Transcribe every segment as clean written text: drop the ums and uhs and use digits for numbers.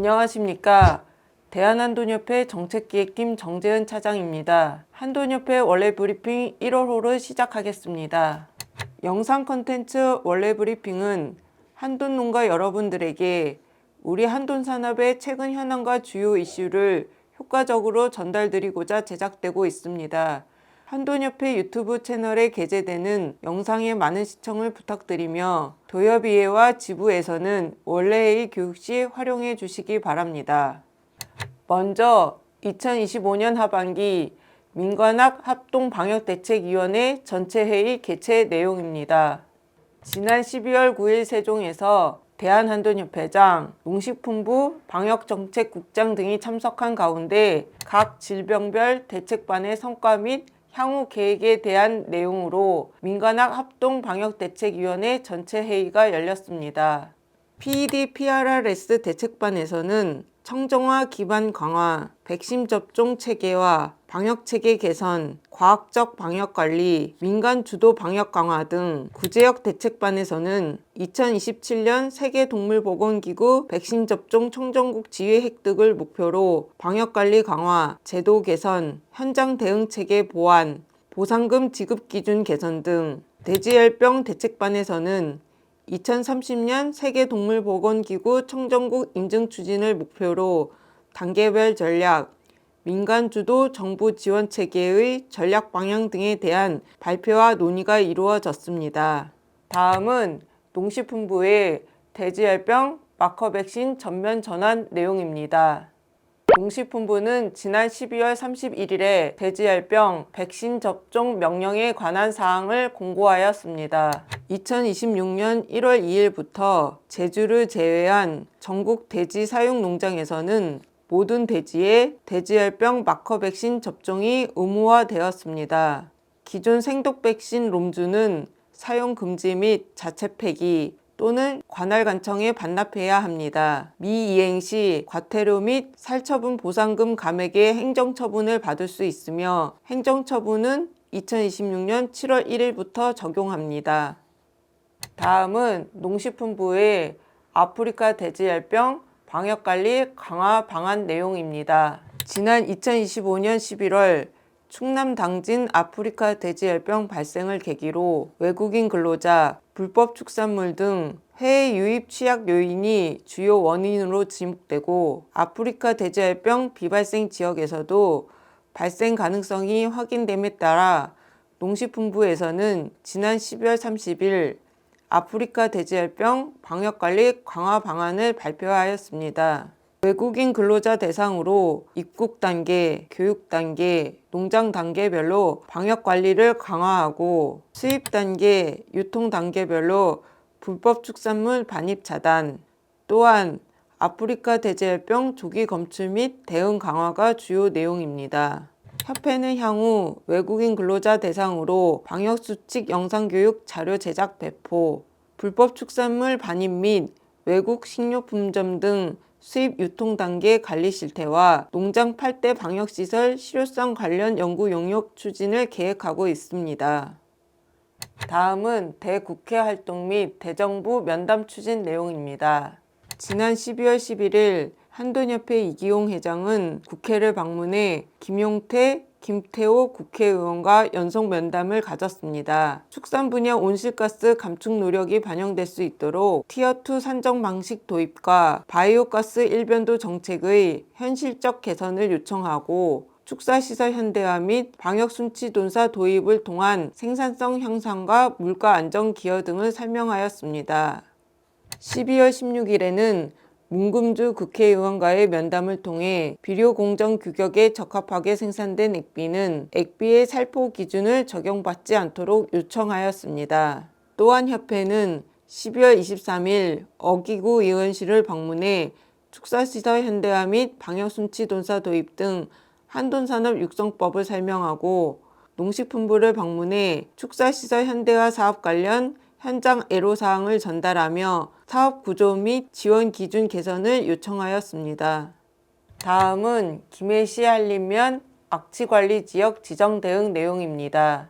안녕하십니까. 대한한돈협회 정책기획팀 정재은 차장입니다. 한돈협회 원래 브리핑 1월호를 시작하겠습니다. 영상 컨텐츠 원래 브리핑은 한돈농가 여러분들에게 우리 한돈 산업의 최근 현황과 주요 이슈를 효과적으로 전달드리고자 제작되고 있습니다. 한돈협회 유튜브 채널에 게재되는 영상의 많은 시청을 부탁드리며 도협의회와 지부에서는 원래의 교육 시 활용해 주시기 바랍니다. 먼저 2025년 하반기 민관학 합동방역대책위원회 전체회의 개최 내용입니다. 지난 12월 9일 세종에서 대한한돈협회장, 농식품부, 방역정책국장 등이 참석한 가운데 각 질병별 대책반의 성과 및 향후 계획에 대한 내용으로 민관학 합동방역대책위원회 전체회의가 열렸습니다. PED-PRRS 대책반에서는 청정화 기반 강화, 백신 접종 체계화, 방역체계 개선, 과학적 방역관리, 민간 주도 방역 강화 등 구제역 대책반에서는 2027년 세계동물보건기구 백신 접종 청정국 지위 획득을 목표로 방역관리 강화, 제도 개선, 현장 대응체계 보완, 보상금 지급 기준 개선 등 돼지열병 대책반에서는 2030년 세계동물보건기구 청정국 인증 추진을 목표로 단계별 전략, 민간 주도 정부 지원 체계의 전략 방향 등에 대한 발표와 논의가 이루어졌습니다. 다음은 농식품부의 돼지열병 마커 백신 전면 전환 내용입니다. 농식품부는 지난 12월 31일에 돼지열병 백신 접종 명령에 관한 사항을 공고하였습니다. 2026년 1월 2일부터 제주를 제외한 전국 돼지 사육 농장에서는 모든 돼지의 돼지열병 마커 백신 접종이 의무화되었습니다. 기존 생독 백신 롬주는 사용 금지 및 자체 폐기 또는 관할관청에 반납해야 합니다. 미이행 시 과태료 및 살처분 보상금 감액의 행정처분을 받을 수 있으며 행정처분은 2026년 7월 1일부터 적용합니다. 다음은 농식품부의 아프리카 돼지열병 방역관리 강화 방안 내용입니다. 지난 2025년 11월 충남 당진 아프리카 돼지열병 발생을 계기로 외국인 근로자, 불법 축산물 등 해외 유입 취약 요인이 주요 원인으로 지목되고 아프리카 돼지열병 비발생 지역에서도 발생 가능성이 확인됨에 따라 농식품부에서는 지난 12월 30일 아프리카 돼지열병 방역관리 강화 방안을 발표하였습니다. 외국인 근로자 대상으로 입국 단계, 교육 단계, 농장 단계별로 방역 관리를 강화하고 수입 단계, 유통 단계별로 불법 축산물 반입 차단, 또한 아프리카 돼지열병 조기 검출 및 대응 강화가 주요 내용입니다. 협회는 향후 외국인 근로자 대상으로 방역수칙 영상교육 자료 제작 배포, 불법 축산물 반입 및 외국 식료품점 등 수입 유통 단계 관리 실태와 농장 8대 방역시설 실효성 관련 연구 용역 추진을 계획하고 있습니다. 다음은 대국회 활동 및 대정부 면담 추진 내용입니다. 지난 12월 11일 한돈협회 이기용 회장은 국회를 방문해 김용태, 김태호 국회의원과 연속 면담을 가졌습니다. 축산 분야 온실가스 감축 노력이 반영될 수 있도록 티어2 산정 방식 도입과 바이오가스 일변도 정책의 현실적 개선을 요청하고 축사시설 현대화 및 방역순치돈사 도입을 통한 생산성 향상과 물가 안정 기여 등을 설명하였습니다. 12월 16일에는 문금주 국회의원과의 면담을 통해 비료 공정 규격에 적합하게 생산된 액비는 액비의 살포 기준을 적용받지 않도록 요청하였습니다. 또한 협회는 12월 23일 어기구 의원실을 방문해 축사시설 현대화 및 방역순치돈사 도입 등 한돈산업 육성법을 설명하고 농식품부를 방문해 축사시설 현대화 사업 관련 현장 애로사항을 전달하며 사업 구조 및 지원 기준 개선을 요청하였습니다. 다음은 김해시 한림면 악취관리 지역 지정 대응 내용입니다.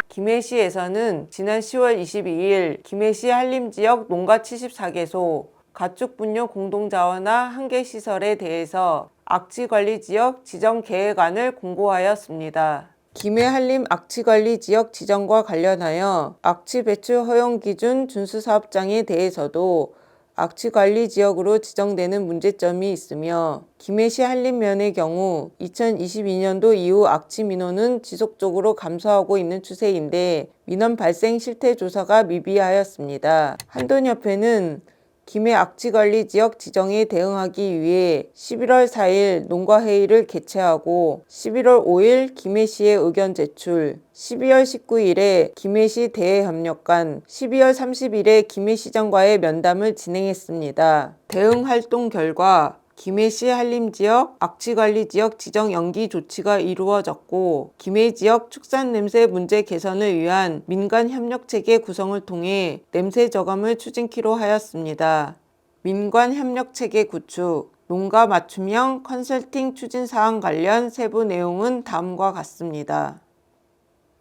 김해시에서는 지난 10월 22일 김해시 한림지역 농가 74개소, 가축분뇨 공동자원화 한계시설에 대해서 악취관리지역 지정 계획안을 공고하였습니다. 김해 한림 악취관리지역 지정과 관련하여 악취배출 허용기준 준수사업장에 대해서도 악취관리지역으로 지정되는 문제점이 있으며 김해시 한림면의 경우 2022년도 이후 악취 민원은 지속적으로 감소하고 있는 추세인데 민원 발생 실태 조사가 미비하였습니다. 한돈협회는 김해 악취관리지역 지정에 대응하기 위해 11월 4일 농가회의를 개최하고 11월 5일 김해시에 의견 제출, 12월 19일에 김해시 대외협력관, 12월 30일에 김해시장과의 면담을 진행했습니다. 대응 활동 결과 김해시 한림지역 악취관리지역 지정 연기 조치가 이루어졌고 김해지역 축산냄새 문제 개선을 위한 민간협력체계 구성을 통해 냄새 저감을 추진키로 하였습니다. 민간협력체계 구축, 농가 맞춤형 컨설팅 추진사항 관련 세부 내용은 다음과 같습니다.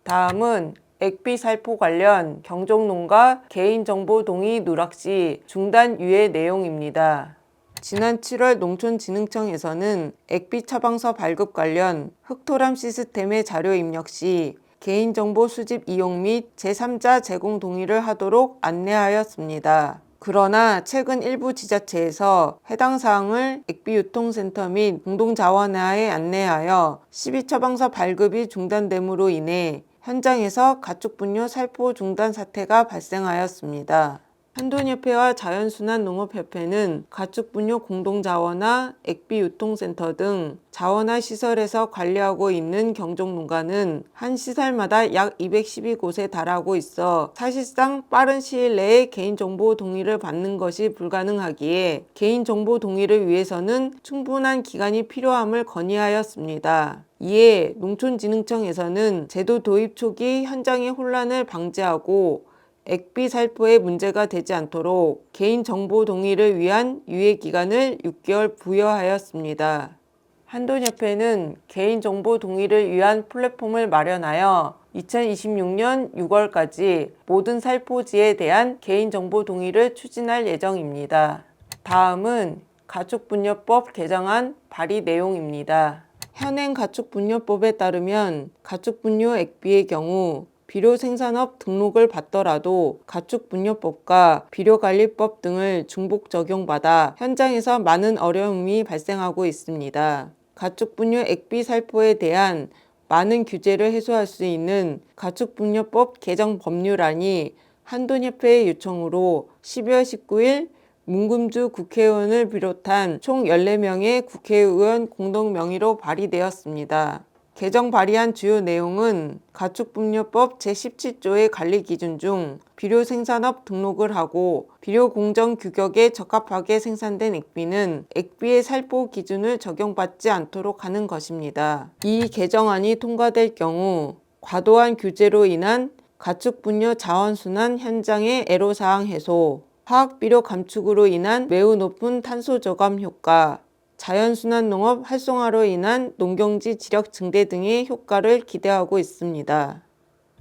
다음은 액비살포 관련 경종농가 개인정보 동의 누락 시 중단 유예 내용입니다. 지난 7월 농촌진흥청에서는 액비 처방서 발급 관련 흑토람 시스템의 자료 입력 시 개인정보 수집 이용 및 제3자 제공 동의를 하도록 안내하였습니다. 그러나 최근 일부 지자체에서 해당 사항을 액비유통센터 및 공동자원화에 안내하여 시비처방서 발급이 중단됨으로 인해 현장에서 가축분뇨 살포 중단 사태가 발생하였습니다. 한돈협회와 자연순환농업협회는 가축분뇨 공동자원화, 액비유통센터 등 자원화 시설에서 관리하고 있는 경종농가는 한 시설마다 약 212곳에 달하고 있어 사실상 빠른 시일 내에 개인정보 동의를 받는 것이 불가능하기에 개인정보 동의를 위해서는 충분한 기간이 필요함을 건의하였습니다. 이에 농촌진흥청에서는 제도 도입 초기 현장의 혼란을 방지하고 액비살포에 문제가 되지 않도록 개인정보 동의를 위한 유예기간을 6개월 부여하였습니다. 한돈협회는 개인정보 동의를 위한 플랫폼을 마련하여 2026년 6월까지 모든 살포지에 대한 개인정보 동의를 추진할 예정입니다. 다음은 가축분뇨법 개정안 발의 내용입니다. 현행 가축분뇨법에 따르면 가축분뇨 액비의 경우 비료생산업 등록을 받더라도 가축분뇨법과 비료관리법 등을 중복 적용받아 현장에서 많은 어려움이 발생하고 있습니다. 가축분뇨 액비 살포에 대한 많은 규제를 해소할 수 있는 가축분뇨법 개정 법률안이 한돈협회의 요청으로 12월 19일 문금주 국회의원을 비롯한 총 14명의 국회의원 공동명의로 발의되었습니다. 개정 발의한 주요 내용은 가축분뇨법 제17조의 관리 기준 중 비료 생산업 등록을 하고 비료 공정 규격에 적합하게 생산된 액비는 액비의 살포 기준을 적용받지 않도록 하는 것입니다. 이 개정안이 통과될 경우 과도한 규제로 인한 가축분뇨 자원순환 현장의 애로사항 해소, 화학비료 감축으로 인한 매우 높은 탄소 저감 효과, 자연순환 농업 활성화로 인한 농경지 지력 증대 등의 효과를 기대하고 있습니다.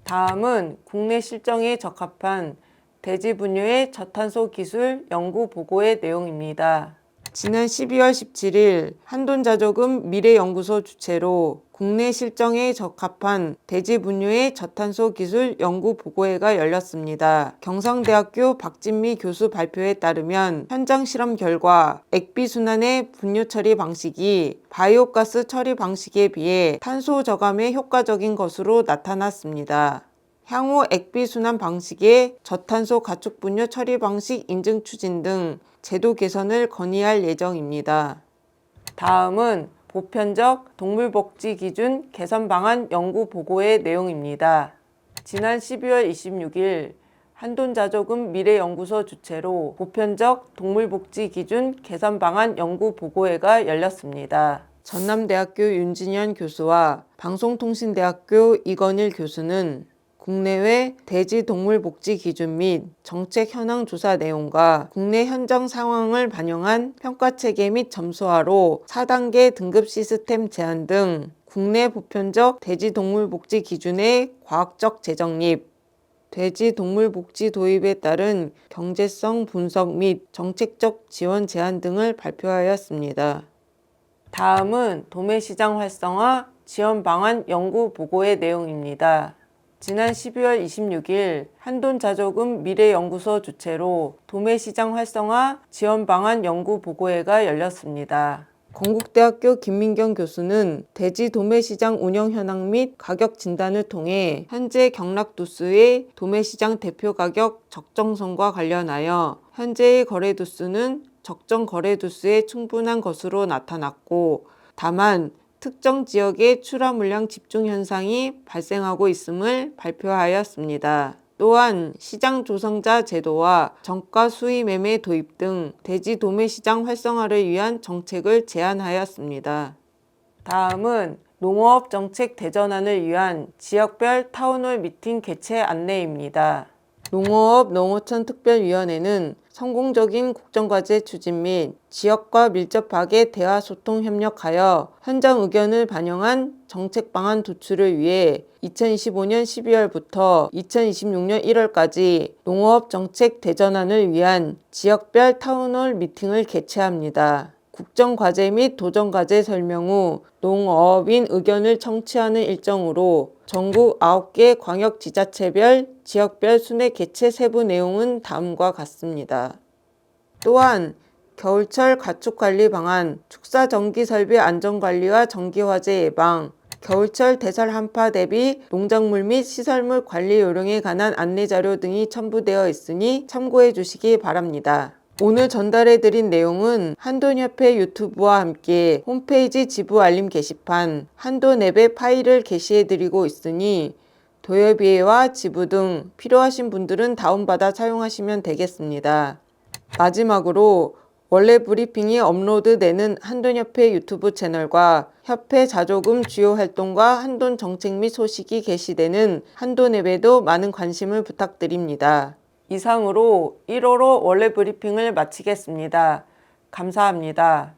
다음은 국내 실정에 적합한 돼지 분뇨의 저탄소 기술 연구 보고의 내용입니다. 지난 12월 17일 한돈자조금 미래연구소 주최로 국내 실정에 적합한 돼지 분뇨의 저탄소 기술 연구 보고회가 열렸습니다. 경성대학교 박진미 교수 발표에 따르면 현장 실험 결과 액비 순환의 분뇨 처리 방식이 바이오가스 처리 방식에 비해 탄소 저감에 효과적인 것으로 나타났습니다. 향후 액비 순환 방식의 저탄소 가축분뇨 처리 방식 인증 추진 등 제도 개선을 건의할 예정입니다. 다음은 보편적 동물복지 기준 개선 방안 연구 보고의 내용입니다. 지난 12월 26일 한돈자조금 미래연구소 주최로 보편적 동물복지 기준 개선 방안 연구 보고회가 열렸습니다. 전남대학교 윤진현 교수와 방송통신대학교 이건일 교수는 국내외 돼지 동물 복지 기준 및 정책 현황 조사 내용과 국내 현장 상황을 반영한 평가 체계 및 점수화로 4단계 등급 시스템 제안 등 국내 보편적 돼지 동물 복지 기준의 과학적 재정립, 돼지 동물 복지 도입에 따른 경제성 분석 및 정책적 지원 제안 등을 발표하였습니다. 다음은 도매시장 활성화 지원 방안 연구 보고의 내용입니다. 지난 12월 26일 한돈자조금 미래연구소 주최로 도매시장 활성화 지원 방안 연구 보고회가 열렸습니다. 건국대학교 김민경 교수는 돼지 도매시장 운영 현황 및 가격 진단을 통해 현재 경락두수의 도매시장 대표 가격 적정성과 관련하여 현재의 거래두수는 적정 거래두수에 충분한 것으로 나타났고, 다만 특정 지역의 출하 물량 집중 현상이 발생하고 있음을 발표하였습니다. 또한 시장 조성자 제도와 정가 수의 매매 도입 등 돼지 도매시장 활성화를 위한 정책을 제안하였습니다. 다음은 농어업 정책 대전환을 위한 지역별 타운홀 미팅 개최 안내입니다. 농어업 농어촌 특별위원회는 성공적인 국정과제 추진 및 지역과 밀접하게 대화 소통 협력하여 현장 의견을 반영한 정책 방안 도출을 위해 2025년 12월부터 2026년 1월까지 농어업 정책 대전환을 위한 지역별 타운홀 미팅을 개최합니다. 국정과제 및 도전과제 설명 후 농어업인 의견을 청취하는 일정으로 전국 9개 광역지자체별, 지역별 순회 개최 세부 내용은 다음과 같습니다. 또한 겨울철 가축관리 방안, 축사 정기 설비 안전관리와 정기화재 예방, 겨울철 대설 한파 대비 농작물 및 시설물 관리 요령에 관한 안내자료 등이 첨부되어 있으니 참고해 주시기 바랍니다. 오늘 전달해드린 내용은 한돈협회 유튜브와 함께 홈페이지 지부 알림 게시판 한돈앱에 파일을 게시해드리고 있으니 도협의회와 지부 등 필요하신 분들은 다운받아 사용하시면 되겠습니다. 마지막으로 원래 브리핑이 업로드되는 한돈협회 유튜브 채널과 협회 자조금 주요 활동과 한돈 정책 및 소식이 게시되는 한돈앱에도 많은 관심을 부탁드립니다. 이상으로 1호로 원래 브리핑을 마치겠습니다. 감사합니다.